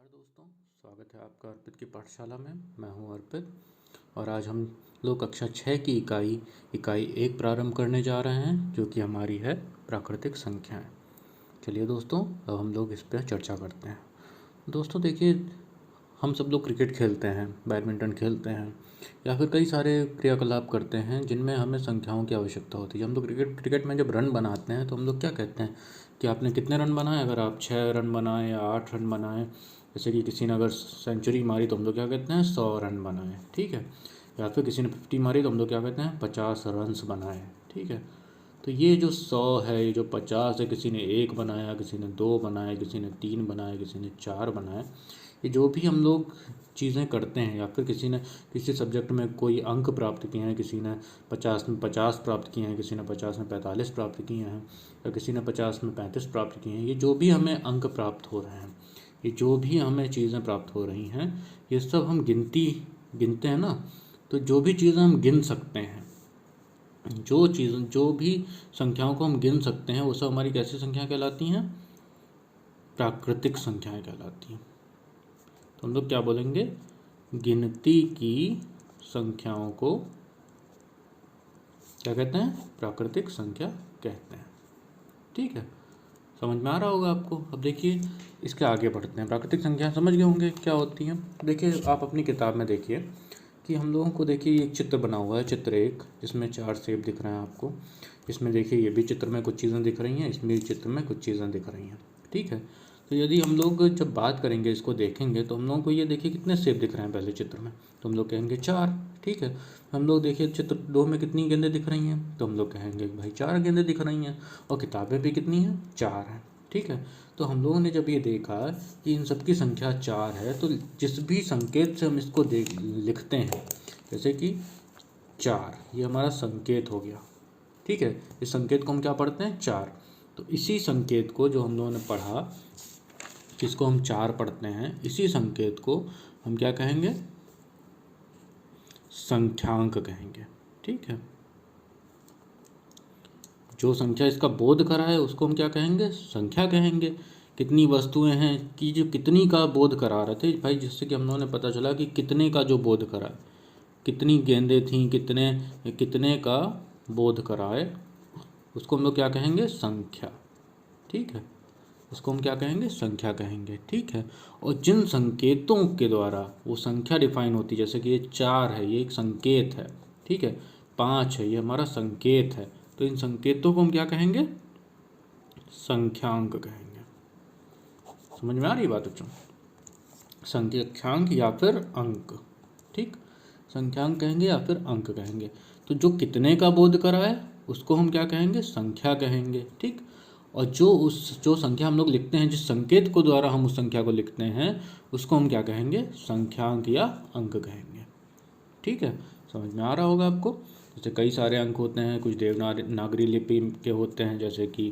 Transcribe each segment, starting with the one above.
दोस्तों, स्वागत है आपका अर्पित की पाठशाला में। मैं हूं अर्पित और आज हम लोग कक्षा 6 की इकाई 1 प्रारंभ करने जा रहे हैं, जो कि हमारी है प्राकृतिक संख्याएं। चलिए दोस्तों, अब हम लोग इस पर चर्चा करते हैं। दोस्तों देखिए, हम सब लोग क्रिकेट खेलते हैं, बैडमिंटन खेलते हैं या फिर कई सारे क्रियाकलाप करते हैं जिनमें हमें संख्याओं की आवश्यकता होती है। हम लोग क्रिकेट में जब रन बनाते हैं तो हम लोग क्या कहते हैं कि आपने कितने रन बनाए। अगर आप 6 रन बनाए या 8 रन बनाए, जैसे कि किसी ने अगर सेंचुरी मारी तो हम लोग क्या कहते हैं 100 रन बनाए, ठीक है। या फिर किसी ने 50 मारी तो हम लोग क्या कहते हैं 50 रन्स बनाए, ठीक है। तो ये जो 100 है, ये जो 50 है, किसी ने 1 बनाया, किसी ने 2 बनाए, किसी ने 3 बनाए, किसी ने 4 बनाए। ये जो भी हम लोग चीज़ें करते हैं, या फिर किसी ने किसी सब्जेक्ट में कोई अंक प्राप्त किए हैं, किसी ने 50 में 50 प्राप्त किए हैं, किसी ने 50 में 45 प्राप्त किए हैं, या किसी ने 50 में 35 प्राप्त किए हैं। ये जो भी हमें अंक प्राप्त हो रहे हैं, ये जो भी हमें चीज़ें प्राप्त हो रही हैं, ये सब हम गिनते हैं ना। तो जो भी चीज़ें हम गिन सकते हैं, जो भी संख्याओं को हम गिन सकते हैं, वो सब हमारी कैसी संख्याएं कहलाती हैं? प्राकृतिक संख्याएं कहलाती हैं। तो हम लोग क्या बोलेंगे? गिनती की संख्याओं को क्या कहते हैं? प्राकृतिक संख्या कहते हैं, ठीक है। समझ में आ रहा होगा आपको। अब देखिए, इसके आगे बढ़ते हैं। प्राकृतिक संख्या समझ गए होंगे क्या होती हैं। देखिए, आप अपनी किताब में देखिए कि हम लोगों को देखिए एक चित्र बना हुआ है, चित्र 1, जिसमें 4 सेब दिख रहे हैं आपको। इसमें देखिए ये भी चित्र में कुछ चीज़ें दिख रही हैं, इसमें भी चित्र में कुछ चीज़ें दिख रही हैं, ठीक है। तो यदि हम लोग जब बात करेंगे, इसको देखेंगे, तो हम लोगों को ये देखिए कितने सेब दिख रहे हैं पहले चित्र में, तो हम लोग कहेंगे 4, ठीक है। हम लोग देखिए चित्र 2 में कितनी गेंदें दिख रही हैं, तो हम लोग कहेंगे भाई 4 गेंदें दिख रही हैं, और किताबें भी कितनी हैं? 4 हैं, ठीक है। तो हम लोगों ने जब ये देखा कि इन सब की संख्या 4 है, तो जिस भी संकेत से हम इसको लिखते हैं, जैसे कि 4, ये हमारा संकेत हो गया, ठीक है। इस संकेत को हम क्या पढ़ते हैं? 4। तो इसी संकेत को जो हम लोगों ने पढ़ा, जिसको हम 4 पढ़ते हैं, इसी संकेत को हम क्या कहेंगे? संख्यांक कहेंगे, ठीक है। जो संख्या इसका बोध कराए उसको हम क्या कहेंगे? संख्या कहेंगे। कितनी वस्तुएं हैं कि जो कितनी का बोध करा रहे थे भाई, जिससे कि हम लोगों ने पता चला कि कितने का जो बोध कराए, कितनी गेंदें थीं, कितने का बोध कराए, उसको हम लोग क्या कहेंगे? संख्या, ठीक है। उसको हम क्या कहेंगे? संख्या कहेंगे, ठीक है। और जिन संकेतों के द्वारा वो संख्या डिफाइन होती है, जैसे कि ये 4 है, ये एक संकेत है, ठीक है। 5 है, ये हमारा संकेत है। तो इन संकेतों को हम क्या कहेंगे? संख्यांक कहेंगे। समझ में आ रही बात बच्चों? संख्यांक या फिर अंक, ठीक। संख्यांक कहेंगे या फिर अंक कहेंगे। तो जो कितने का बोध कराए उसको हम क्या कहेंगे? संख्या कहेंगे, ठीक। और जो संख्या हम लोग लिखते हैं, जिस संकेत को द्वारा हम उस संख्या को लिखते हैं, उसको हम क्या कहेंगे? संख्यांक या अंक कहेंगे, ठीक है। समझ में आ रहा होगा आपको। जैसे कई सारे अंक होते हैं, कुछ देवनागरी लिपि के होते हैं, जैसे कि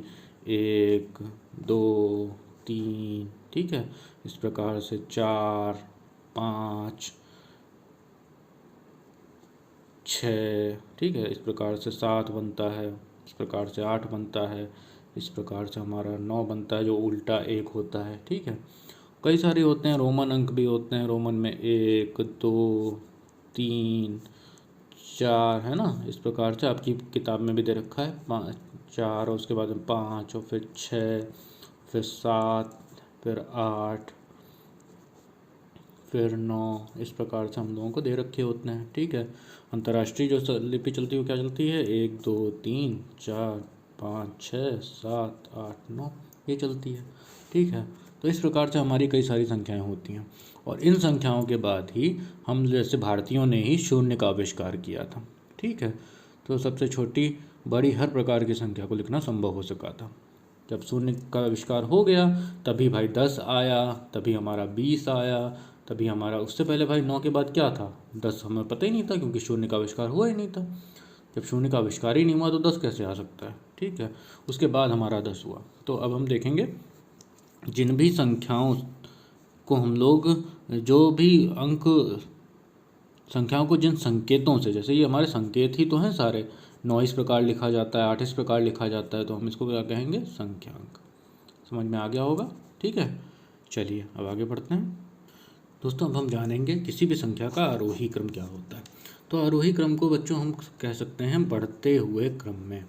1, 2, 3, ठीक है। इस प्रकार से 4, 5, 6, ठीक है। इस प्रकार से 7 बनता है, इस प्रकार से 8 बनता है, इस प्रकार से हमारा 9 बनता है, जो उल्टा 1 होता है, ठीक है। कई सारे होते हैं, रोमन अंक भी होते हैं। रोमन में 1, 2, 3, 4 है ना। इस प्रकार से आपकी किताब में भी दे रखा है 5, 4, और उसके बाद 5, और फिर 6, फिर 7, फिर 8, फिर 9। इस प्रकार से हम लोगों को दे रखे होते हैं, ठीक है। अंतर्राष्ट्रीय जो लिपि चलती है वो क्या चलती है? 1, 2, 3, 4, 5, 6, 7, 8, 9, ये चलती है, ठीक है। तो इस प्रकार से हमारी कई सारी संख्याएं होती हैं, और इन संख्याओं के बाद ही हम जैसे भारतीयों ने ही शून्य का आविष्कार किया था, ठीक है। तो सबसे छोटी बड़ी हर प्रकार की संख्या को लिखना संभव हो सका था। जब शून्य का आविष्कार हो गया, तभी भाई 10 आया, तभी हमारा 20 आया, तभी हमारा, उससे पहले भाई 9 के बाद क्या था? 10 हमें पता ही नहीं था, क्योंकि शून्य का आविष्कार हुआ ही नहीं था। जब शून्य का आविष्कार ही नहीं हुआ तो 10 कैसे आ सकता है, ठीक है। उसके बाद हमारा 10 हुआ। तो अब हम देखेंगे जिन भी संख्याओं को हम लोग, जो भी अंक संख्याओं को जिन संकेतों से, जैसे ये हमारे संकेत ही तो हैं सारे, 9 इस प्रकार लिखा जाता है, 8 इस प्रकार लिखा जाता है, तो हम इसको क्या कहेंगे? संख्यांक। समझ में आ गया होगा, ठीक है। चलिए अब आगे बढ़ते हैं। दोस्तों अब हम जानेंगे किसी भी संख्या का आरोही क्रम क्या होता है। तो आरोही क्रम को बच्चों हम कह सकते हैं बढ़ते हुए क्रम में।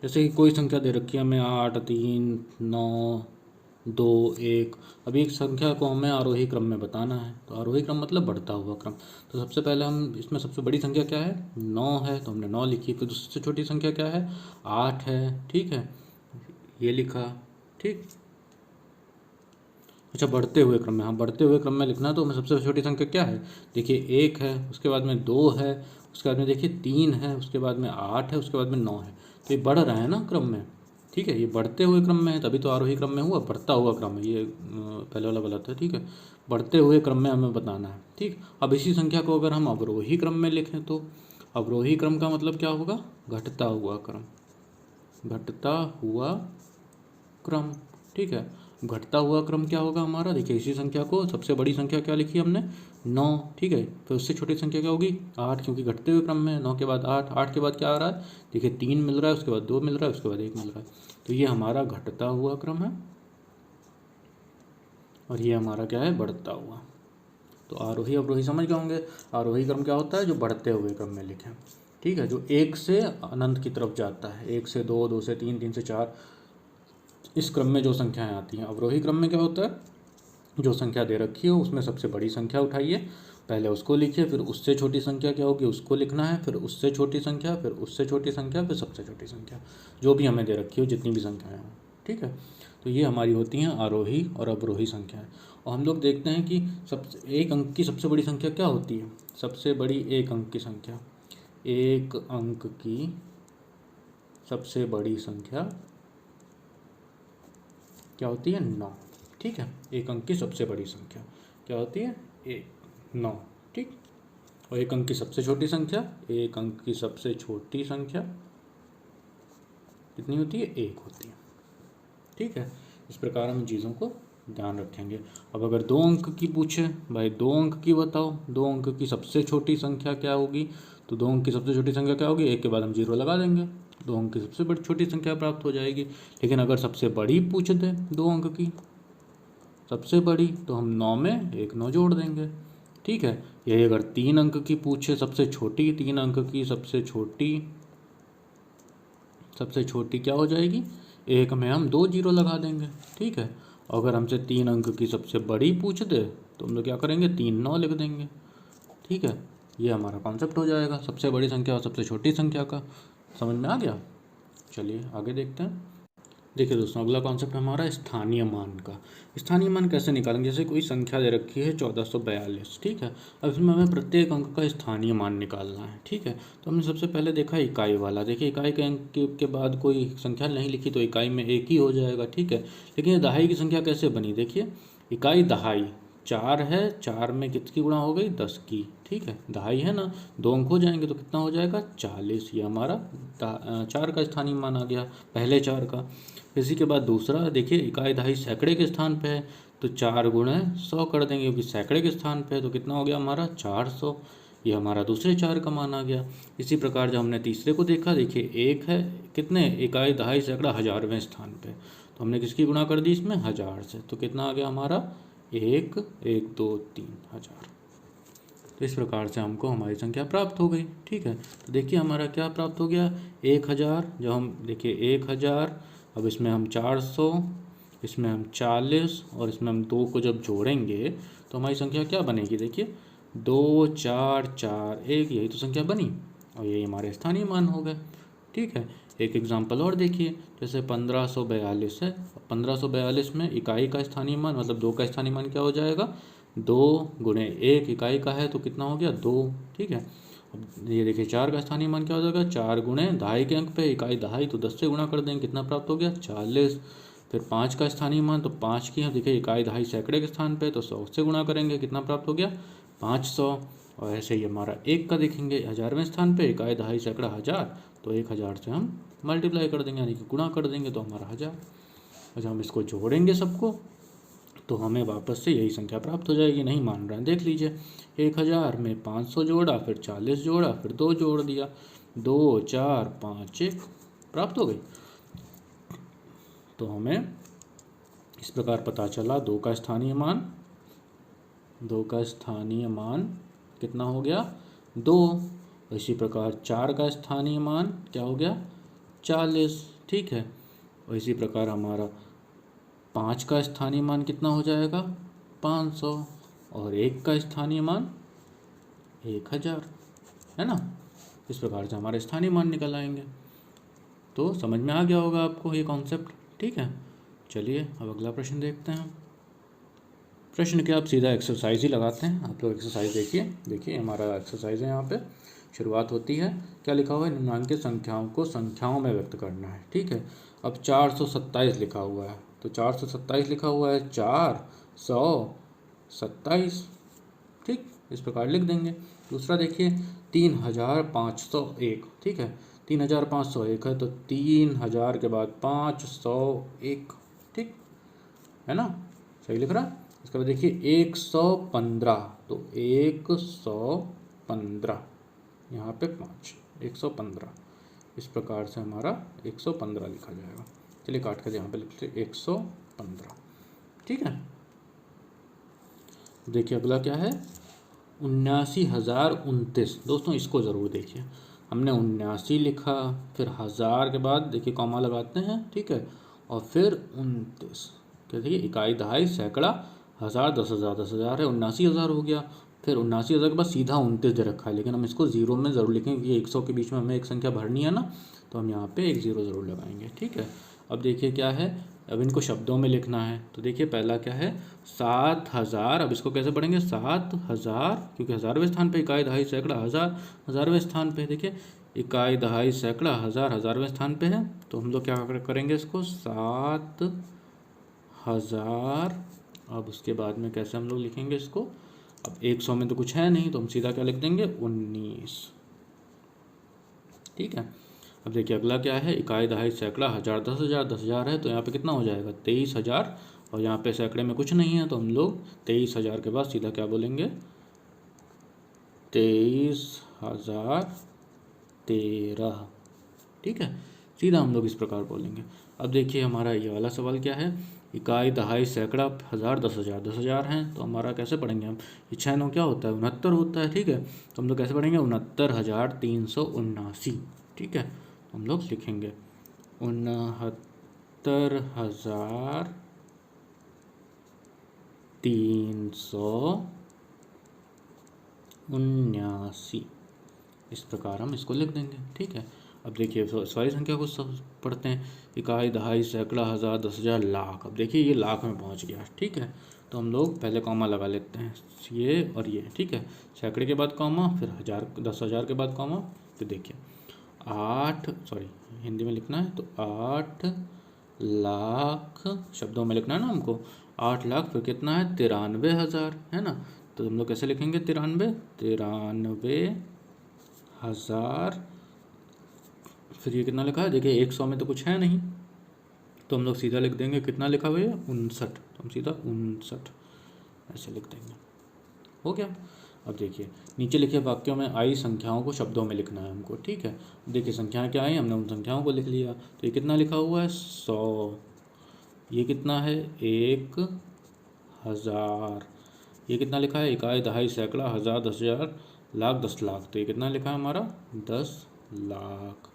जैसे कि कोई संख्या दे रखी है हमें 8, 3, 9, 2, 1। अभी एक संख्या को हमें आरोही क्रम में बताना है। तो आरोही क्रम मतलब बढ़ता हुआ क्रम। तो सबसे पहले हम इसमें सबसे बड़ी संख्या क्या है, 9 है, तो हमने 9 लिखी। फिर उससे छोटी संख्या क्या है, 8 है, ठीक है, ये लिखा, ठीक। अच्छा, बढ़ते हुए क्रम में, हाँ बढ़ते हुए क्रम में लिखना। तो हमें सबसे छोटी संख्या क्या है, देखिए 1 है, उसके बाद में 2 है, उसके बाद में देखिए 3 है, उसके बाद में 8 है, उसके बाद में 9 है। तो ये बढ़ रहा है ना क्रम में, ठीक है, ये बढ़ते हुए क्रम में है, तभी तो आरोही क्रम में हुआ। बढ़ता हुआ क्रम है, ये पहले वाला गलत है, ठीक है। बढ़ते हुए क्रम में हमें बताना है, ठीक। अब इसी संख्या को अगर हम अवरोही क्रम में लिखें तो अवरोही क्रम का मतलब क्या होगा, घटता हुआ क्रम, घटता हुआ क्रम, ठीक है। घटता हुआ क्रम क्या होगा हमारा, देखिए इसी संख्या को सबसे बड़ी संख्या क्या लिखी हमने, 9, ठीक है। तो उससे छोटी संख्या क्या होगी, 8, क्योंकि घटते हुए क्रम में 9 के बाद 8, 8 के बाद क्या आ रहा है, देखिए 3 मिल रहा है, उसके बाद 2 मिल रहा है, उसके बाद 1 मिल रहा है। तो ये हमारा घटता हुआ क्रम है और ये हमारा क्या है, बढ़ता हुआ। तो आरोही अवरोही समझ गए होंगे। आरोही क्रम क्या होता है, जो बढ़ते हुए क्रम में लिखें, ठीक है, जो 1 से अनंत की तरफ जाता है, 1 से 2, 2 से 3, 3 से 4, इस क्रम में जो संख्याएं आती हैं। अवरोही क्रम में क्या होता है, जो संख्या दे रखी हो उसमें सबसे बड़ी संख्या उठाइए, पहले उसको लिखिए, फिर उससे छोटी संख्या क्या होगी उसको लिखना है, फिर उससे छोटी संख्या, फिर उससे छोटी संख्या, फिर सबसे छोटी संख्या, जो भी हमें दे रखी हो, जितनी भी संख्याएं हों, ठीक है। तो ये हमारी होती हैं आरोही और अवरोही संख्याएं। और हम लोग देखते हैं कि सबसे एक अंक की सबसे बड़ी संख्या क्या होती है, सबसे बड़ी एक अंक की संख्या, एक अंक की सबसे बड़ी संख्या क्या होती है, 9, ठीक है। एक अंक की सबसे बड़ी संख्या क्या होती है, 9, ठीक। और एक अंक की सबसे छोटी संख्या, एक अंक की सबसे छोटी संख्या कितनी होती है, 1 होती है, ठीक है। इस प्रकार हम चीज़ों को ध्यान रखेंगे। अब अगर 2 अंक की पूछे, भाई 2 अंक की बताओ, 2 अंक की सबसे छोटी संख्या क्या होगी, तो 2 अंक की सबसे छोटी संख्या क्या होगी, 1 के बाद हम 0 लगा देंगे, 2 अंक की सबसे बड़ी छोटी संख्या प्राप्त हो जाएगी। लेकिन अगर सबसे बड़ी पूछ दे 2 अंक की सबसे बड़ी, तो हम 9 में 1 9 जोड़ देंगे, ठीक है। यही अगर 3 अंक की पूछे सबसे छोटी, 3 अंक की सबसे छोटी क्या हो जाएगी, 1 में हम 2 0 लगा देंगे, ठीक है। अगर हमसे 3 अंक की सबसे बड़ी पूछ दे तो हम लोग क्या करेंगे, 3 9 लिख देंगे, ठीक है। ये हमारा कॉन्सेप्ट हो जाएगा सबसे बड़ी संख्या और सबसे छोटी संख्या का। समझ में आ गया, चलिए आगे देखते हैं। देखिए दोस्तों, अगला कॉन्सेप्ट हमारा स्थानीय मान का। स्थानीय मान कैसे निकालेंगे, जैसे कोई संख्या दे रखी है 1442, ठीक है। अब इसमें हमें प्रत्येक अंक का स्थानीय मान निकालना है, ठीक है। तो हमने सबसे पहले देखा इकाई वाला, देखिए इकाई के अंक के बाद कोई संख्या नहीं लिखी तो इकाई में 1 ही हो जाएगा, ठीक है। लेकिन ये दहाई की संख्या कैसे बनी, देखिए इकाई दहाई 4 है, 4 में कितनी गुणा हो गई, 10 की, ठीक है। दहाई है ना, 2 अंक हो जाएंगे तो कितना हो जाएगा, 40। ये हमारा 4 का स्थानीय मान आ गया, पहले 4 का। इसी के बाद दूसरा देखिए इकाई दहाई सैकड़े के स्थान पे है, तो 4 गुणे 100 कर देंगे, क्योंकि सैकड़े के स्थान पे है, तो कितना हो गया हमारा 400। ये हमारा दूसरे 4 का मान आ गया। इसी प्रकार जब हमने तीसरे को देखा, देखिए 1 है, कितने, इकाई दहाई सैकड़ा 1000वें स्थान पे, तो हमने किसकी गुणा कर दी इसमें, 1000 से, तो कितना आ गया हमारा 1 1 2 3 1000। तो इस प्रकार से हमको हमारी संख्या प्राप्त हो गई, ठीक है। तो देखिए हमारा क्या प्राप्त हो गया, 1000। जब हम देखिए 1000, अब इसमें हम 400, इसमें हम 40 और इसमें हम 2 को जब जोड़ेंगे तो हमारी संख्या क्या बनेगी, देखिए 2 4 4 1, यही तो संख्या बनी और यही हमारे स्थानीय मान हो गए, ठीक है। एक एग्जांपल और देखिए, जैसे 1542 है, 1542 में इकाई का स्थानीय मान मतलब 2 का स्थानीय मान क्या हो जाएगा, 2 गुणे 1 इकाई का है तो कितना हो गया 2, ठीक है। अब ये देखिए 4 का स्थानीय मान क्या हो जाएगा, 4 गुणे दहाई के अंक पे इकाई दहाई, तो 10 से गुणा कर देंगे, कितना प्राप्त हो गया 40। फिर 5 का स्थानीय मान, तो 5 की देखिए इकाई दहाई सैकड़े के स्थान पे, तो 100 से गुणा करेंगे, कितना प्राप्त हो गया 500। और ऐसे ही हमारा 1 का देखेंगे 1000वें स्थान पे, इकाई दहाई सैकड़ा 1000, तो 1000 से हम मल्टीप्लाई कर देंगे, यानी कि गुणा कर देंगे, तो हमारा 1000। अच्छा, हम इसको जोड़ेंगे सबको तो हमें वापस से यही संख्या प्राप्त हो जाएगी। नहीं मान रहे हैं, देख लीजिए 1000 में 500 जोड़ा, फिर 40 जोड़ा, फिर 2 जोड़ दिया, 2 4 5 1 प्राप्त हो गई। तो हमें इस प्रकार पता चला 2 का स्थानीय मान 2 का स्थानीय मान कितना हो गया 2। इसी प्रकार 4 का स्थानीय मान क्या हो गया 40। ठीक है। और इसी प्रकार हमारा 5 का स्थानीय मान कितना हो जाएगा 500 और 1 का स्थानीय मान 1000, है ना। इस प्रकार से हमारे स्थानीय मान निकल आएंगे। तो समझ में आ गया होगा आपको ये कॉन्सेप्ट। ठीक है, चलिए अब अगला प्रश्न देखते हैं। प्रश्न के आप सीधा एक्सरसाइज ही लगाते हैं। आप लोग एक्सरसाइज देखिए हमारा एक्सरसाइज है। यहाँ पे शुरुआत होती है, क्या लिखा हुआ है, निम्नलिखित संख्याओं को संख्याओं में व्यक्त करना है। ठीक है। अब 427 लिखा हुआ है, तो 427 लिखा हुआ है 427। ठीक, इस प्रकार लिख देंगे। दूसरा देखिए 3501। ठीक है, 3501 है तो 3000 के बाद 501। ठीक है ना, सही लिख रहा। इसके बाद देखिए 115, तो 115 यहाँ पे 5, 115। इस प्रकार से हमारा 115 लिखा जाएगा। चलिए काट कर यहाँ पे लिखते 115। ठीक है। देखिए अगला क्या है 79,029। दोस्तों इसको ज़रूर देखिए, हमने 79 लिखा, फिर 1000 के बाद देखिए कॉमा लगाते हैं। ठीक है, और फिर 29। क्या देखिए इकाई दहाई सैकड़ा हज़ार 10,000 10,000 है, 79,000 हो गया। फिर 79,000 के बाद सीधा 29 दे रखा है, लेकिन हम इसको जीरो में ज़रूर लिखेंगे क्योंकि 100 के बीच में हमें एक संख्या भरनी है ना, तो हम यहाँ पे एक ज़ीरो ज़रूर लगाएंगे। ठीक है। अब देखिए क्या है, अब इनको शब्दों में लिखना है। तो देखिए पहला क्या है 7,000। अब इसको कैसे पढ़ेंगे 7,000, क्योंकि 1000वें स्थान पे इकाई दहाई सैकड़ा 1000 1000वें स्थान पे। देखिए इकाई दहाई सैकड़ा 1000 1000वें स्थान पे है, तो हम लोग क्या करेंगे इसको 7,000। अब उसके बाद में कैसे हम लोग लिखेंगे इसको, अब 100 में तो कुछ है नहीं, तो हम सीधा क्या लिख देंगे 19। ठीक है। अब देखिए अगला क्या है इकाई दहाई सैकड़ा 1000 10,000 10,000 है, तो यहाँ पे कितना हो जाएगा 23,000। और यहाँ पे सैकड़े में कुछ नहीं है, तो हम लोग 23,000 के बाद सीधा क्या बोलेंगे 23,013। ठीक है, सीधा हम लोग इस प्रकार बोलेंगे। अब देखिए हमारा ये वाला सवाल क्या है, इकाई दहाई सैकड़ा 1000 10,000 10,000 हैं, तो हमारा कैसे पढ़ेंगे हम, ये 6 9 क्या होता है 69 होता है। ठीक है, तो हम लोग कैसे पढ़ेंगे 69,379। ठीक है, तो हम लोग लिखेंगे 69,379। इस प्रकार हम इसको लिख देंगे। ठीक है। अब देखिए सारी संख्या को सब पढ़ते हैं, इकाई दहाई सैकड़ा 1000 10,000 लाख। अब देखिए ये लाख में पहुंच गया। ठीक है, तो हम लोग पहले कॉमा लगा लेते हैं ये और ये। ठीक है, सैकड़े के बाद कॉमा, फिर 10,000 के बाद कॉमा। तो देखिए 8 सॉरी हिंदी में लिखना है, तो 8 लाख शब्दों में लिखना है ना हमको, 8 लाख फिर कितना है 93,000, है ना। तो हम लोग कैसे लिखेंगे 93,000। फिर ये कितना लिखा है देखिए 100 में तो कुछ है नहीं, तो हम लोग सीधा लिख देंगे कितना लिखा हुआ है 59, तो हम सीधा 59 ऐसे लिख देंगे। हो गया। अब देखिए नीचे लिखे वाक्यों में आई संख्याओं को शब्दों में लिखना है हमको। ठीक है, देखिए संख्याएं क्या आई, हमने उन संख्याओं को लिख लिया। तो ये कितना लिखा हुआ है 100, ये कितना है 1000, ये कितना लिखा है इकाई दहाई सैकड़ा 1000 10,000 लाख 10 लाख, तो ये कितना लिखा है हमारा 10 लाख।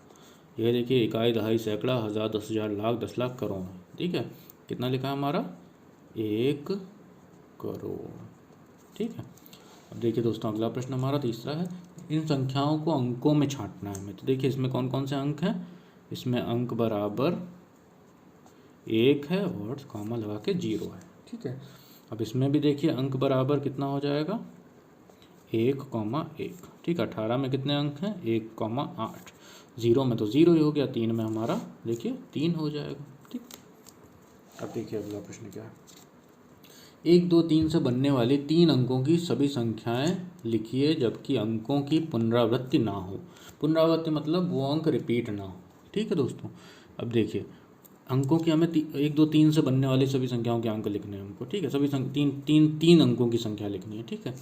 ये देखिए इकाई दहाई सैकड़ा 1000 10,000 लाख 10 लाख करोड़। ठीक है, कितना लिखा है हमारा 1 करोड़। ठीक है। अब देखिए दोस्तों अगला प्रश्न हमारा तीसरा है, इन संख्याओं को अंकों में छांटना है हमें। तो देखिए इसमें कौन कौन से अंक हैं, इसमें अंक बराबर 1 है और कॉमा लगा के 0 है। ठीक है, अब इसमें भी देखिए अंक बराबर कितना हो जाएगा 1,1। ठीक है, 18 में कितने अंक हैं 1,8। 0 में तो 0 ही हो गया, 3 में हमारा देखिए 3 हो जाएगा। ठीक, अब देखिए अगला प्रश्न क्या है, 1 2 3 से बनने वाली 3 अंकों की सभी संख्याएं लिखिए जबकि अंकों की पुनरावृत्ति ना हो। पुनरावृत्ति मतलब वो अंक रिपीट ना हो। ठीक है दोस्तों, अब देखिए अंकों की हमें 1 2 3 से बनने वाली सभी संख्याओं के अंक लिखने हैं हमको। ठीक है, सभी तीन अंकों की संख्या लिखनी है। ठीक है,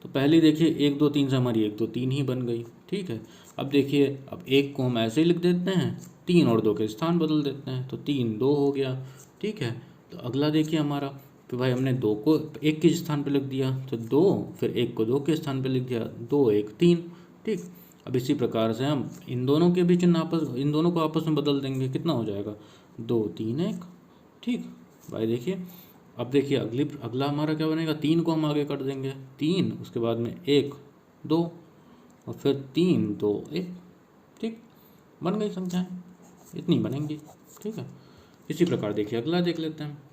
तो पहले देखिए 1 2 3 से हमारी 1 2 3 ही बन गई। ठीक है, अब देखिए अब 1 को हम ऐसे ही लिख देते हैं, 3 और 2 के स्थान बदल देते हैं, तो 3 2 हो गया। ठीक है, तो अगला देखिए हमारा तो भाई हमने 2 को 1 के स्थान पे लिख दिया तो 2, फिर 1 को 2 के स्थान पे लिख दिया 2 1 3। ठीक, अब इसी प्रकार से हम इन दोनों के भी चिन्ह इन दोनों को आपस में बदल देंगे, कितना हो जाएगा 2 3 1। ठीक भाई देखिए, अब देखिए अगला हमारा क्या बनेगा, 3 को हम आगे कर देंगे 3, उसके बाद में 1 2 और फिर 3 2 1। ठीक, बन गई संख्याएं, इतनी बनेंगी। ठीक है, इसी प्रकार देखिए अगला देख लेते हैं।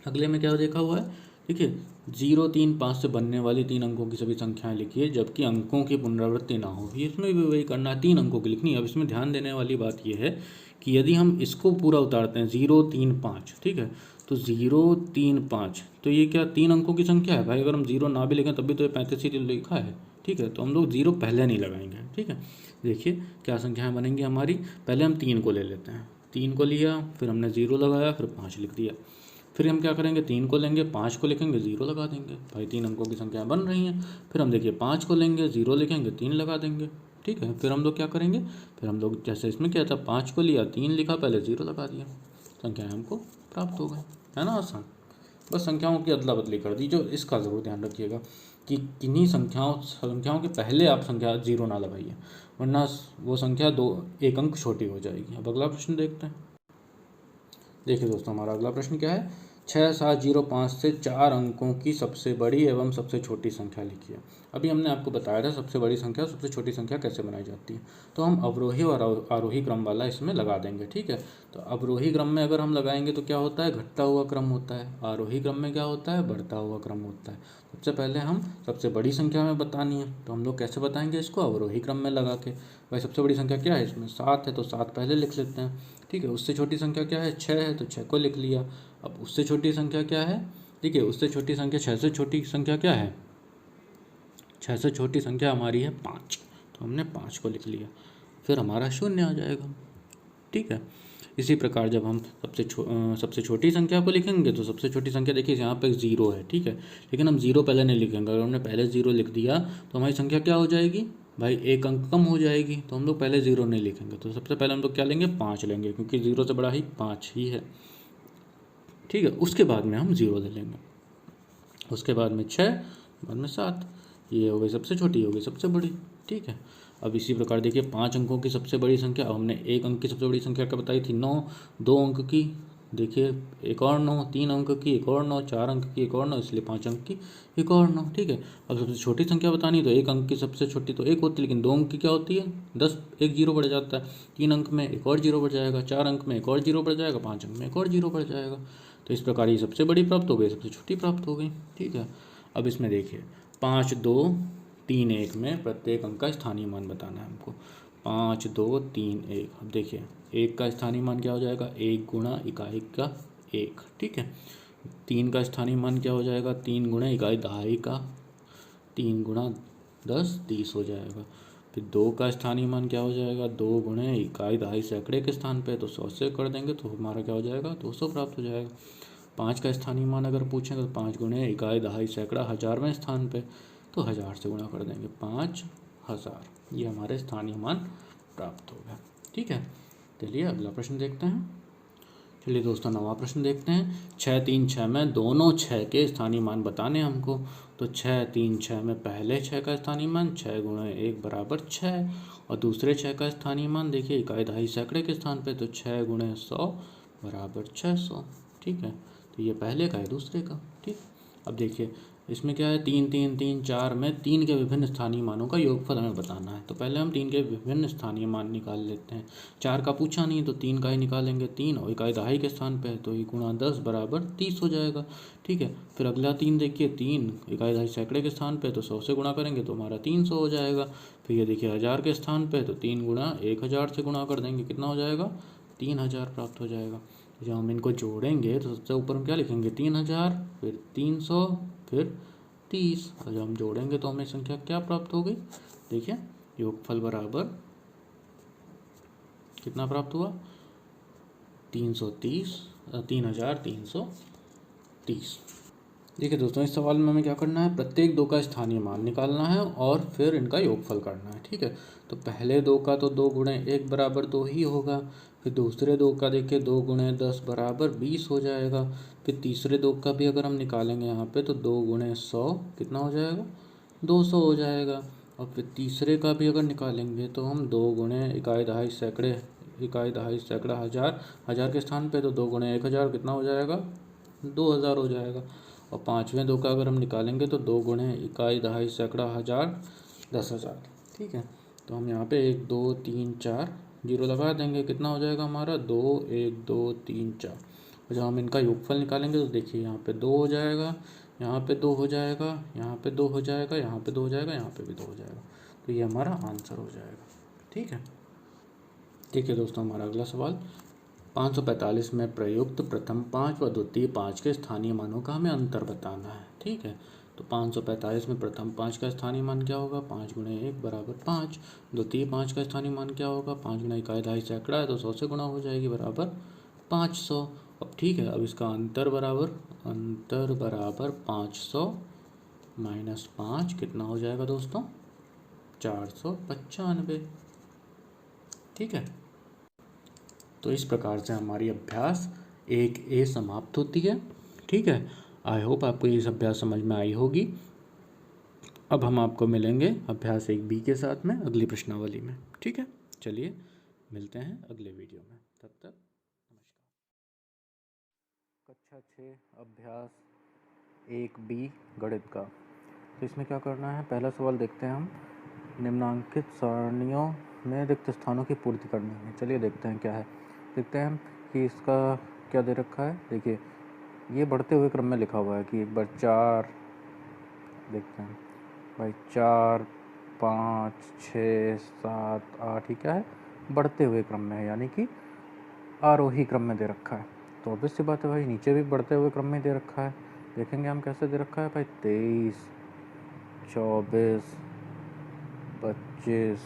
अगले में क्या देखा हुआ है, देखिए 0 3 5 से बनने वाली 3 अंकों की सभी संख्याएं लिखिए जबकि अंकों की पुनरावृत्ति ना हो। ये इसमें भी वही करना है, 3 अंकों की लिखनी है। अब इसमें ध्यान देने वाली बात यह है कि यदि हम इसको पूरा उतारते हैं 0 3 5, ठीक है, तो 0 3 5 तो ये क्या 3 अंकों की संख्या है भाई। अगर हम 0 ना भी लिखें तब भी तो ये 35 ही लिखा है। ठीक है, तो हम लोग 0 पहले नहीं लगाएंगे। ठीक है, देखिए क्या संख्याएं बनेंगी हमारी। पहले हम 3 को ले लेते हैं, 3 को लिया, फिर हमने 0 लगाया, फिर 5 लिख दिया। फिर हम क्या करेंगे, 3 को लेंगे, 5 को लिखेंगे, 0 लगा देंगे। भाई 3 अंकों की संख्याएं बन रही हैं। फिर हम देखिए 5 को लेंगे, 0 लिखेंगे, 3 लगा देंगे। ठीक है, फिर हम लोग क्या करेंगे, फिर हम लोग जैसे इसमें क्या था, 5 को लिया, 3 लिखा, पहले 0 लगा दिया, संख्याएं हमको प्राप्त हो गई। है ना आसान, बस संख्याओं की अदला बदली कर दी। जो इसका ज़रूर ध्यान रखिएगा कि किन्हीं संख्याओं के पहले आप संख्या 0 ना लगाइए, वरना वो संख्या 1 अंक छोटी हो जाएगी। अब अगला प्रश्न देखते हैं। देखिए दोस्तों, हमारा अगला प्रश्न क्या है, 6705 से 4 अंकों की सबसे बड़ी एवं सबसे छोटी संख्या लिखिए। अभी हमने आपको बताया था सबसे बड़ी संख्या सबसे छोटी संख्या कैसे बनाई जाती है। तो हम अवरोही और आरोही क्रम वाला इसमें लगा देंगे। ठीक है, तो अवरोही क्रम में अगर हम लगाएंगे तो क्या होता है, घटता हुआ क्रम होता है। आरोही क्रम में क्या होता है, बढ़ता हुआ क्रम होता है। सबसे पहले हम सबसे बड़ी संख्या में बतानी है, तो हम लोग कैसे बताएंगे इसको, अवरोही क्रम में लगा के। भाई सबसे बड़ी संख्या क्या है इसमें, 7 है, तो 7 पहले लिख लेते हैं। ठीक है, उससे छोटी संख्या क्या है, 6 है, तो 6 को लिख लिया। अब उससे छोटी संख्या क्या है, ठीक है, उससे छोटी संख्या 6 से छोटी संख्या क्या है, 6 से छोटी संख्या हमारी है 5, तो हमने 5 को लिख लिया। फिर हमारा 0 आ जाएगा। ठीक है, इसी प्रकार जब हम सबसे छोटी संख्या को लिखेंगे तो सबसे छोटी संख्या देखिए यहाँ पे 0 है। ठीक है, लेकिन हम 0 पहले नहीं लिखेंगे। अगर हमने पहले 0 लिख दिया तो हमारी संख्या क्या हो जाएगी भाई, 1 अंक कम हो जाएगी। तो हम लोग पहले 0 नहीं लिखेंगे, तो सबसे पहले हम लोग क्या लेंगे, 5 लेंगे, क्योंकि 0 से बड़ा ही 5 ही है। ठीक है, उसके बाद में हम 0 ले लेंगे, उसके बाद में 6, बाद में 7। ये हो गई सबसे छोटी, हो गई सबसे बड़ी। ठीक है, अब इसी प्रकार देखिए 5 अंकों की सबसे बड़ी संख्या, अब हमने 1 अंक की सबसे बड़ी संख्या क्या बताई थी, 9, 2 अंक की, देखिए एक और 9, 3 अंक की एक और 9, 4 अंक की एक और 9, इसलिए 5 अंक की एक और 9। ठीक है, अब सबसे छोटी संख्या बतानी तो 1 अंक की सबसे छोटी तो 1 होती है, लेकिन 2 अंक की क्या होती है 10, एक 0 बढ़ जाता है। 3 अंक में एक और 0 बढ़ जाएगा, 4 अंक में एक और 0 बढ़ जाएगा, 5 अंक में एक और 0 बढ़ जाएगा। तो इस प्रकार ये सबसे बड़ी प्राप्त हो गई, सबसे छोटी प्राप्त हो गई। ठीक है, अब इसमें देखिए 5 2 3 1 में प्रत्येक अंक का स्थानीय मान बताना है हमको। 5 2 3 1, अब देखिए 1 का स्थानीय मान क्या हो जाएगा, 1 गुणा इकाई का 1। ठीक है, 3 का स्थानीय मान क्या हो जाएगा, 3 गुणा इकाई दहाई का, 3 गुणा 10 30 हो जाएगा। फिर 2 का स्थानीय मान क्या हो जाएगा, 2 गुणे इकाई दहाई सैकड़े के स्थान पे, तो 100 से कर देंगे तो हमारा क्या हो जाएगा, 200 प्राप्त हो जाएगा। 5 का स्थानीय मान अगर पूछें तो 5 गुणे इकाई दहाई सैकड़ा 1000वें स्थान पे, तो 1000 से गुणा कर देंगे, 5000। ये हमारे स्थानीय मान प्राप्त हो गया। ठीक है, चलिए अगला प्रश्न देखते हैं। चलिए दोस्तों, नवा प्रश्न देखते हैं। 6 3 6 में दोनों 6 के स्थानीय मान बताने हमको। तो 6 3 6 में पहले 6 का स्थानीय मान 6 गुणे 1 बराबर 6, और दूसरे 6 का स्थानीय मान देखिए इकाई दहाई सैकड़े के स्थान पे, तो 6 गुणे 100 बराबर 600। ठीक है, तो ये पहले का है दूसरे का। ठीक, अब देखिए इसमें क्या है, 3 3 3 4 में 3 के विभिन्न स्थानीय मानों का योगफल हमें बताना है। तो पहले हम 3 के विभिन्न स्थानीय मान निकाल लेते हैं। 4 का पूछा नहीं तो 3 का ही निकालेंगे, 3 और इकाई दहाई के स्थान पे, तो ये गुणा 10 बराबर 30 हो जाएगा। ठीक है, फिर अगला 3 देखिए, 3 इकाई दहाई सैकड़े के स्थान पे, तो 100 से गुणा करेंगे तो हमारा 300 हो जाएगा। फिर ये देखिए 1000 के स्थान पे, तो 3 गुणा 1000 से गुणा कर देंगे, कितना हो जाएगा, 3000 प्राप्त हो जाएगा। जब हम इनको जोड़ेंगे तो सबसे ऊपर हम क्या लिखेंगे, 3000, फिर 300, फिर 30, और जब हम जोड़ेंगे तो हमें संख्या क्या प्राप्त हो गई, देखिए योगफल बराबर कितना प्राप्त हुआ, 330, 3330। देखिए दोस्तों, इस सवाल में हमें क्या करना है, प्रत्येक दो का स्थानीय मान निकालना है और फिर इनका योगफल करना है। ठीक है, तो पहले दो का तो 2 गुणे 1 बराबर 2 ही होगा। फिर दूसरे दो का देखिए 2 गुणे 10 बराबर 20 हो जाएगा। फिर तीसरे दो का भी अगर हम निकालेंगे यहाँ पे तो 2 गुणे 100 कितना हो जाएगा, 200 हो जाएगा। और फिर तीसरे का भी अगर निकालेंगे तो हम 2 गुणे इकाई दहाई सैकड़े, इकाई दहाई सैकड़ा हज़ार, हज़ार के स्थान पे तो 2 गुणे 1000 कितना हो जाएगा, 2000 हो जाएगा। और पाँचवें दो का अगर हम निकालेंगे तो 2 गुणे इकाई दहाई सैकड़ा हज़ार 10,000। ठीक है, तो हम यहाँ पे 1 2 3 4 जीरो लगा देंगे, कितना हो जाएगा हमारा 2 1 2 3 4। और जब हम इनका योगफल निकालेंगे तो देखिए यहाँ पे 2 हो जाएगा, यहाँ पे 2 हो जाएगा, यहाँ पे 2 हो जाएगा, यहाँ पे 2 हो जाएगा, यहाँ पे भी 2 हो जाएगा। तो ये हमारा आंसर हो जाएगा। ठीक है, देखिए दोस्तों हमारा अगला सवाल, 545 में प्रयुक्त प्रथम 5 व द्वितीय 5 के स्थानीय मानों का हमें अंतर बताना है। ठीक है, तो 545 में प्रथम 5 का स्थानीय मान क्या होगा, 5 गुणे 1 बराबर 5। द्वितीय 5 का स्थानीय मान क्या होगा, 5 गुणे इकाई दहाई सैकड़ा है तो 100 से गुणा हो जाएगी बराबर 500। अब ठीक है, अब इसका अंतर बराबर 500 माइनस 5 कितना हो जाएगा दोस्तों, 495। ठीक है, तो इस प्रकार से हमारी अभ्यास 1A समाप्त होती है। ठीक है, आई होप आपको ये अभ्यास समझ में आई होगी। अब हम आपको मिलेंगे अभ्यास 1B के साथ में अगली प्रश्नावली में। ठीक है, चलिए मिलते हैं अगले वीडियो में, तब तक नमस्कार। कक्षा 6 अभ्यास 1B गणित का। तो इसमें क्या करना है, पहला सवाल देखते हैं हम, निम्नांकित सारणियों में रिक्त स्थानों की पूर्ति करनी है। चलिए देखते हैं क्या है। देखते हैं कि इसका क्या दे रखा है। देखिए ये बढ़ते हुए क्रम में लिखा हुआ है कि एक बार 4, देखते हैं भाई 4 5 6 7 8, ही क्या है, बढ़ते हुए क्रम में है, यानी कि आरोही क्रम में दे रखा है। तो ऑब्वियस सी बात है भाई, नीचे भी बढ़ते हुए क्रम में दे रखा है। देखेंगे हम कैसे दे रखा है भाई, 23 24 25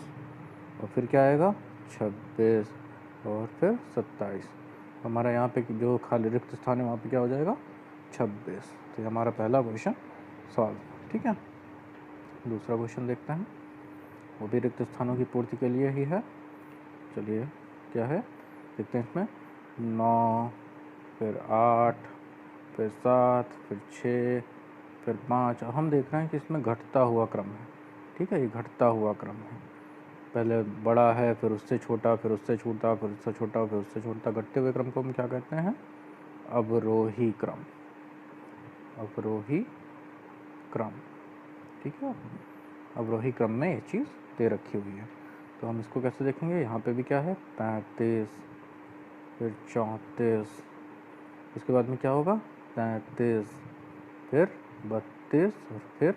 और फिर क्या आएगा 26 और फिर 27। हमारा यहाँ पे जो खाली रिक्त स्थान है वहाँ पे क्या हो जाएगा 26। तो ये हमारा पहला क्वेश्चन सॉल्व। ठीक है, दूसरा क्वेश्चन देखते हैं, वो भी रिक्त स्थानों की पूर्ति के लिए ही है। चलिए क्या है देखते हैं, इसमें 9 फिर 8 फिर 7 फिर 6 फिर 5। हम देख रहे हैं कि इसमें घटता हुआ क्रम है। ठीक है, ये घटता हुआ क्रम है, पहले बड़ा है फिर उससे छोटा फिर उससे छोटा फिर उससे छोटा फिर उससे छोटा। घटते हुए क्रम को हम क्या कहते हैं, अवरोही क्रम, अवरोही क्रम। ठीक है, अवरोही क्रम में ये चीज़ दे रखी हुई है। तो हम इसको कैसे देखेंगे, यहाँ पे भी क्या है 35 फिर 34, उसके बाद में क्या होगा 33 फिर 32 और फिर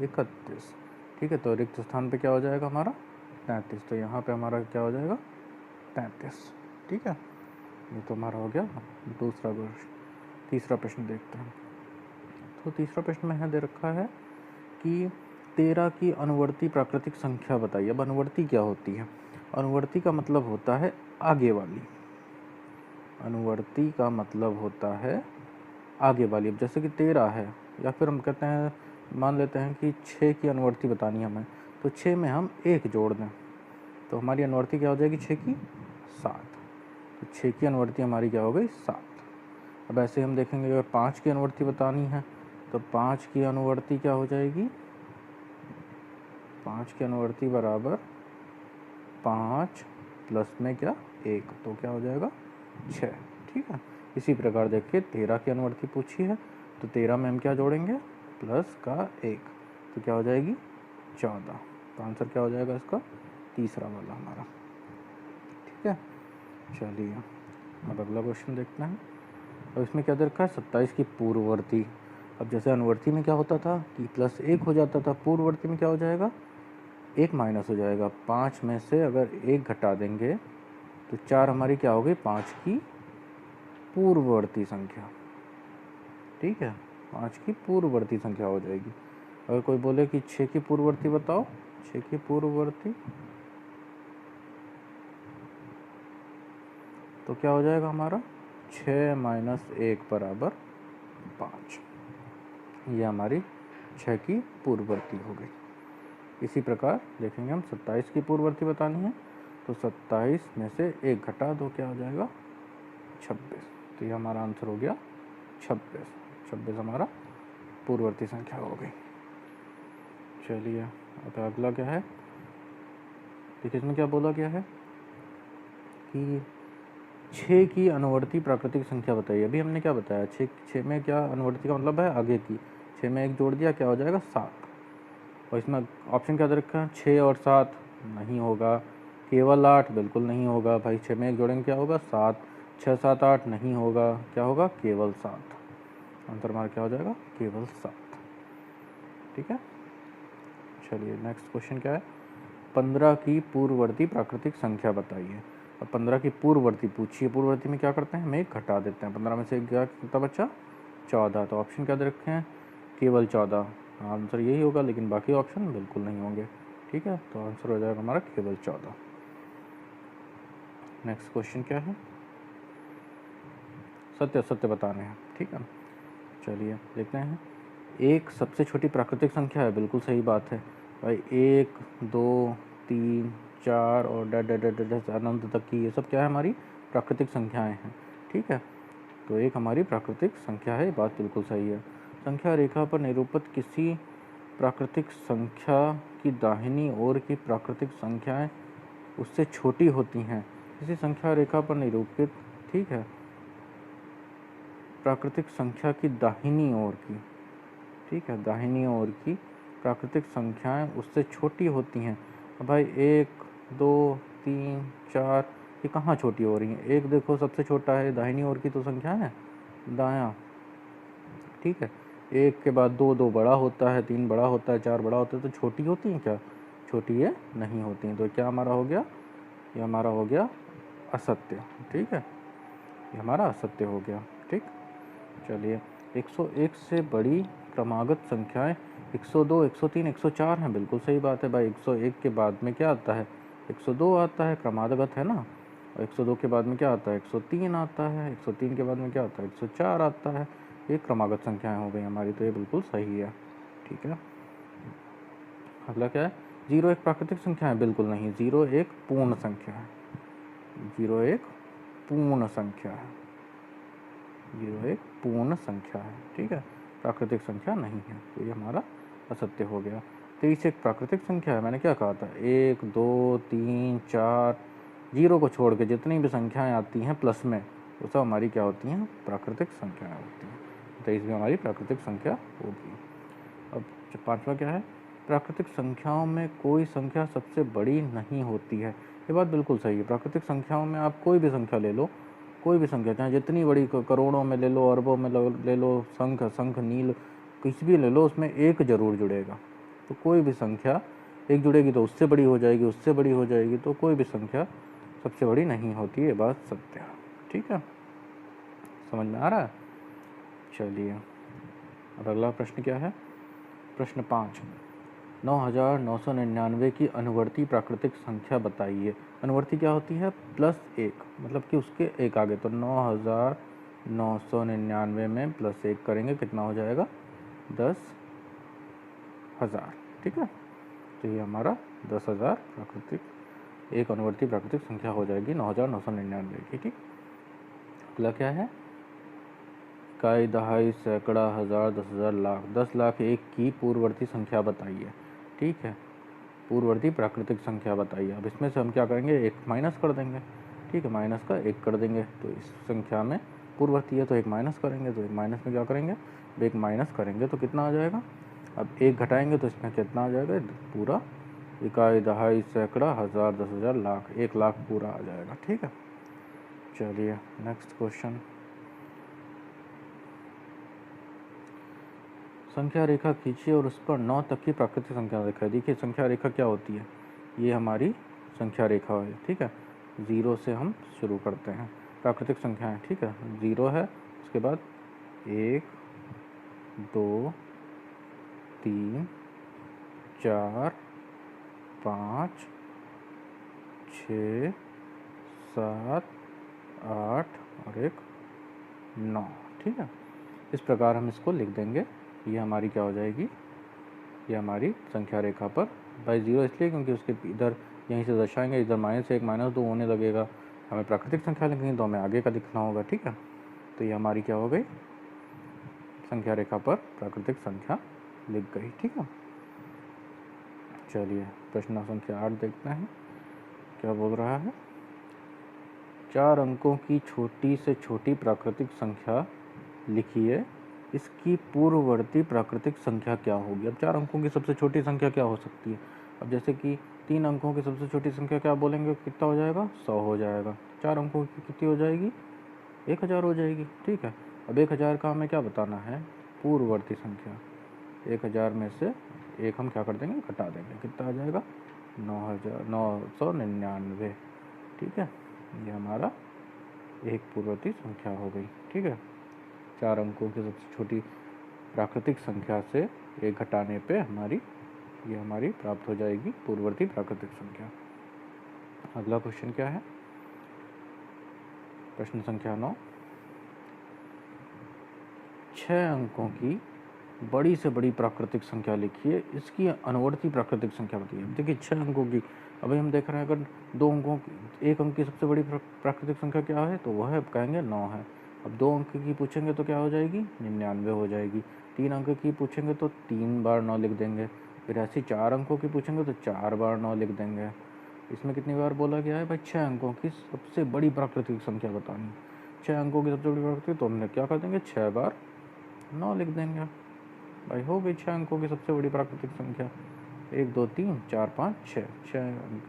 31। ठीक है, तो रिक्त स्थान पे क्या हो जाएगा हमारा 33। तो यहाँ पे हमारा क्या हो जाएगा 33। ठीक है, ये तो हमारा हो गया दूसरा क्वेश्चन। तीसरा प्रश्न देखते हैं। तो तीसरा प्रश्न में है दे रखा है कि 13 की अनुवर्ती प्राकृतिक संख्या बताइए। अब अनुवर्ती क्या होती है, अनुवर्ती का मतलब होता है आगे वाली, अनुवर्ती का मतलब होता है आगे वाली। अब जैसे कि 13 है, या फिर हम कहते हैं, मान लेते हैं कि 6 की अनुवर्ती बतानी है हमें, तो 6 में हम 1 जोड़ दें तो हमारी अनुवर्ती क्या हो जाएगी 6 की 7। तो 6 की अनुवर्ती हमारी क्या हो गई 7। अब ऐसे हम देखेंगे अगर 5 की अनुवर्ती बतानी है तो 5 की अनुवर्ती क्या हो जाएगी, 5 की अनुवर्ती बराबर 5 प्लस में क्या 1, तो क्या हो जाएगा 6। ठीक है, इसी प्रकार देखिए 13 की अनुवर्ती पूछी है तो 13 में हम क्या जोड़ेंगे प्लस का 1, तो क्या हो जाएगी 14। तो आंसर क्या हो जाएगा इसका, तीसरा वाला हमारा। ठीक है, चलिए अब अगला क्वेश्चन देखते हैं। अब इसमें क्या दे रखा है 27 की पूर्ववर्ती। अब जैसे अनुवर्ती में क्या होता था कि प्लस 1 हो जाता था, पूर्ववर्ती में क्या हो जाएगा 1 माइनस हो जाएगा। 5 में से अगर 1 घटा देंगे तो 4 हमारी क्या हो गई 5 की पूर्ववर्ती संख्या। ठीक है, 5 की पूर्ववर्ती संख्या हो जाएगी। अगर कोई बोले कि 6 की पूर्ववर्ती बताओ, 6 की पूर्ववर्ती, तो क्या हो जाएगा हमारा 6 माइनस 1 बराबर 5। ये हमारी 6 की पूर्ववर्ती हो गई। इसी प्रकार देखेंगे हम 27 की पूर्ववर्ती बतानी है, तो 27 में से 1 घटा दो, क्या हो जाएगा 26। तो ये हमारा आंसर हो गया 26। 26 हमारा पूर्ववर्ती संख्या हो गई। चलिए अब अगला क्या है, देखिए इसमें क्या बोला गया है कि 6 की अनुवर्ती प्राकृतिक संख्या बताइए। अभी हमने क्या बताया, 6 में क्या अनुवर्ती का मतलब है आगे की, 6 में 1 जोड़ दिया, क्या हो जाएगा 7। और इसमें ऑप्शन क्या दे रखा है, 6 और 7 नहीं होगा, केवल 8 बिल्कुल नहीं होगा भाई, 6 में 1 जोड़ेंगे क्या होगा 7, 6 7 8 नहीं होगा, क्या होगा केवल 7। आंसर हमारा क्या हो जाएगा केवल 7। ठीक है, चलिए नेक्स्ट क्वेश्चन क्या है, 15 की पूर्ववर्ती प्राकृतिक संख्या बताइए। अब 15 की पूर्ववर्ती पूछिए, पूर्ववर्ती में क्या करते हैं, हम एक घटा देते हैं, 15 में से क्या कितना बचा 14। तो ऑप्शन क्या दे रखे हैं, केवल 14। आंसर यही होगा, लेकिन बाकी ऑप्शन बिल्कुल नहीं होंगे। ठीक है, तो आंसर हो जाएगा हमारा केवल 14। नेक्स्ट क्वेश्चन क्या है, सत्य सत्य बताने हैं। ठीक है, चलिए देखते हैं। एक सबसे छोटी प्राकृतिक संख्या है, बिल्कुल सही बात है भाई। 1 2 3 4 और डैश अनंत तक की ये सब क्या है, हमारी प्राकृतिक संख्याएं हैं। ठीक है, तो एक हमारी प्राकृतिक संख्या है, बात बिल्कुल सही है। संख्या रेखा पर निरूपित किसी प्राकृतिक संख्या की दाहिनी ओर की प्राकृतिक संख्याएं उससे छोटी होती हैं। किसी संख्या रेखा पर निरूपित, ठीक है, प्राकृतिक संख्या की दाहिनी ओर की, ठीक है, दाहिनी ओर की प्राकृतिक संख्याएं उससे छोटी होती हैं। अब भाई 1 2 3 4 ये कहाँ छोटी हो रही हैं, एक देखो सबसे छोटा है, दाहिनी ओर की तो संख्या है दायां। ठीक है, 1 के बाद 2 2 बड़ा होता है, 3 बड़ा होता है, 4 बड़ा होता है, तो छोटी होती हैं क्या, छोटी ये नहीं होती हैं। तो क्या हमारा हो गया, ये हमारा हो गया असत्य। ठीक है, ये हमारा असत्य हो गया। ठीक, चलिए 101 से बड़ी क्रमागत संख्याएं 102 103 104 हैं, बिल्कुल सही बात है भाई। 101 के बाद में क्या आता है, 102 आता है, क्रमागत है ना। और 102 के बाद में क्या आता है, 103 आता है, 103 के बाद में क्या आता है, 104 आता है। ये क्रमागत संख्याएं हो गई हमारी, तो ये बिल्कुल सही है। ठीक है, अगला क्या है, 0 एक प्राकृतिक संख्या है, बिल्कुल नहीं, 0 एक पूर्ण संख्या है, 0 एक पूर्ण संख्या है, 0 एक पूर्ण संख्या है। ठीक है, प्राकृतिक संख्या नहीं है, तो ये हमारा असत्य हो गया। 23 एक प्राकृतिक संख्या है, मैंने क्या कहा था, 1 2 3 4 0 को छोड़ के जितनी भी संख्याएं आती हैं प्लस में, वो सब हमारी क्या होती हैं, प्राकृतिक संख्याएं होती हैं। 23 भी हमारी प्राकृतिक संख्या होगी। अब 5वां क्या है, प्राकृतिक संख्याओं में कोई संख्या सबसे बड़ी नहीं होती है। ये बात बिल्कुल सही है, प्राकृतिक संख्याओं में आप कोई भी संख्या ले लो, कोई भी संख्या चाहे जितनी बड़ी, करोड़ों में ले लो, अरबों में ले लो, शंख नील कुछ भी ले लो, उसमें एक जरूर जुड़ेगा। तो कोई भी संख्या एक जुड़ेगी तो उससे बड़ी हो जाएगी, उससे बड़ी हो जाएगी, तो कोई भी संख्या सबसे बड़ी नहीं होती है, बात सत्य है। ठीक है, समझ में आ रहा है। चलिए अब अगला प्रश्न क्या है, प्रश्न 5, 9999 की अनुवर्ती प्राकृतिक संख्या बताइए। अनुवर्ती क्या होती है, +1, मतलब कि उसके एक आगे, तो 9999 में +1 करेंगे कितना हो जाएगा 10,000। ठीक है, तो ये हमारा 10,000 प्राकृतिक एक अनुवर्ती प्राकृतिक संख्या हो जाएगी 9999 की। ठीक, अगला क्या है, इकाई दहाई सैकड़ा हज़ार 10,000 लाख 10 लाख एक की पूर्ववर्ती संख्या बताइए। ठीक है, पूर्ववर्ती प्राकृतिक संख्या बताइए। अब इसमें से हम क्या करेंगे, एक माइनस कर देंगे। ठीक है, माइनस का 1 कर देंगे, तो इस संख्या में पूर्ववर्ती है तो एक माइनस करेंगे, तो एक माइनस में क्या करेंगे, एक माइनस करेंगे तो कितना आ जाएगा, अब एक घटाएंगे तो इसमें कितना आ जाएगा, पूरा इकाई दहाई सैकड़ा हज़ार 10,000 लाख 1 लाख पूरा आ जाएगा। ठीक है, चलिए नेक्स्ट क्वेश्चन, संख्या रेखा खींचिए और उस पर 9 तक की प्राकृतिक संख्या दिखाई। देखिए संख्या रेखा क्या होती है, ये हमारी संख्या रेखा है। ठीक है, 0 से हम शुरू करते हैं प्राकृतिक संख्याएं। ठीक है, 0 है, उसके बाद 1 2 3 4 5 6 7 8 और 1 9। ठीक है, इस प्रकार हम इसको लिख देंगे ये हमारी क्या हो जाएगी, ये हमारी संख्या रेखा पर भाई 0 इसलिए क्योंकि उसके इधर यहीं से दर्शाएंगे, इधर -1 -2 होने लगेगा। हमें प्राकृतिक संख्या लिखनी तो हमें आगे का लिखना होगा, ठीक है। तो ये हमारी क्या हो गई, संख्या रेखा पर प्राकृतिक संख्या लिख गई, ठीक है। चलिए प्रश्न संख्या 8 देखते हैं क्या बोल रहा है। 4 अंकों की छोटी से छोटी प्राकृतिक संख्या लिखिए, इसकी पूर्ववर्ती प्राकृतिक संख्या क्या होगी। अब 4 अंकों की सबसे छोटी संख्या क्या हो सकती है। अब जैसे कि 3 अंकों की सबसे छोटी संख्या क्या बोलेंगे, कितना हो जाएगा, 100 हो जाएगा। 4 अंकों की कितनी हो जाएगी, 1000 हो जाएगी, ठीक है। अब 1000 का हमें क्या बताना है, पूर्ववर्ती संख्या। 1000 में से एक हम क्या कर देंगे, घटा देंगे, कितना आ जाएगा, 999, ठीक है। ये हमारा एक पूर्ववर्ती संख्या हो गई, ठीक है। 4 अंकों की सबसे छोटी प्राकृतिक संख्या से एक घटाने पे ये हमारी प्राप्त हो जाएगी पूर्ववर्ती प्राकृतिक संख्या। अगला क्वेश्चन क्या है, प्रश्न संख्या 9। 6 अंकों की बड़ी से बड़ी प्राकृतिक संख्या लिखिए, इसकी अनुवर्ती प्राकृतिक संख्या बताइए। अब देखिए 6 अंकों की, अभी हम देख रहे हैं अगर 2 अंकों की, 1 अंक की सबसे बड़ी प्राकृतिक संख्या क्या है, तो वह कहेंगे 9 है। अब 2 अंक की पूछेंगे तो क्या हो जाएगी, 99 हो जाएगी। 3 अंक की पूछेंगे तो 3 बार 9 लिख देंगे। फिर ऐसे 4 अंकों की पूछेंगे तो 4 बार 9 लिख देंगे। इसमें कितनी बार बोला गया है भाई, 6 अंकों की सबसे बड़ी प्राकृतिक संख्या बतानी। 6 अंकों की सबसे बड़ी प्राकृतिक, तो हम क्या कर देंगे, 6 बार 9 लिख देंगे भाई। हो गई 6 अंकों की सबसे बड़ी प्राकृतिक संख्या। 1 2 3 4 5 6,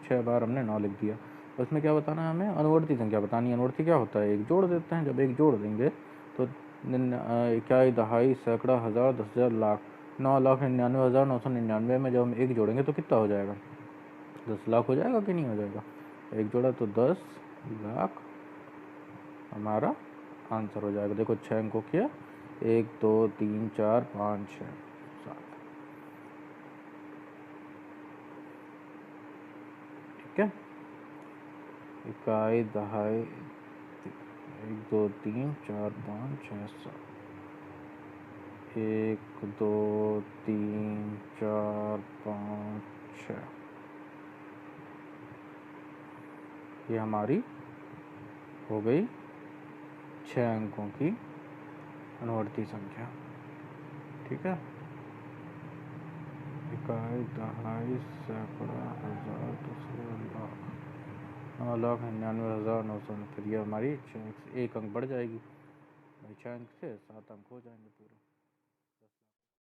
6 बार हमने 9 लिख दिया। उसमें क्या बताना है हमें, अनुवर्ती संख्या बतानी है। अनुवर्ती क्या होता है, एक जोड़ देते हैं। जब एक जोड़ देंगे तो इकाई, दहाई, सैकड़ा, हज़ार, 10,000, लाख। 9,99,999 में जब हम एक जोड़ेंगे तो कितना हो जाएगा, 10 लाख हो जाएगा कि नहीं हो जाएगा। एक जोड़ा तो 10 लाख हमारा आंसर हो जाएगा। देखो 6 अंकों किया, 1 2 3 4 5 6 7, ठीक है। इकाई, दहाई, 1 2 3 4 5 6 7, 1 2 3 4 5 6, ये हमारी हो गई 6 अंकों की अनुवर्ती संख्या, ठीक है। इकाई, दहाई, सैकड़ा, हज़ार, 10,000, लाख। 9,99,900। फिर ये हमारी 1 अंक बढ़ जाएगी भाई, 6 अंक से 7 अंक हो जाएंगे पूरे।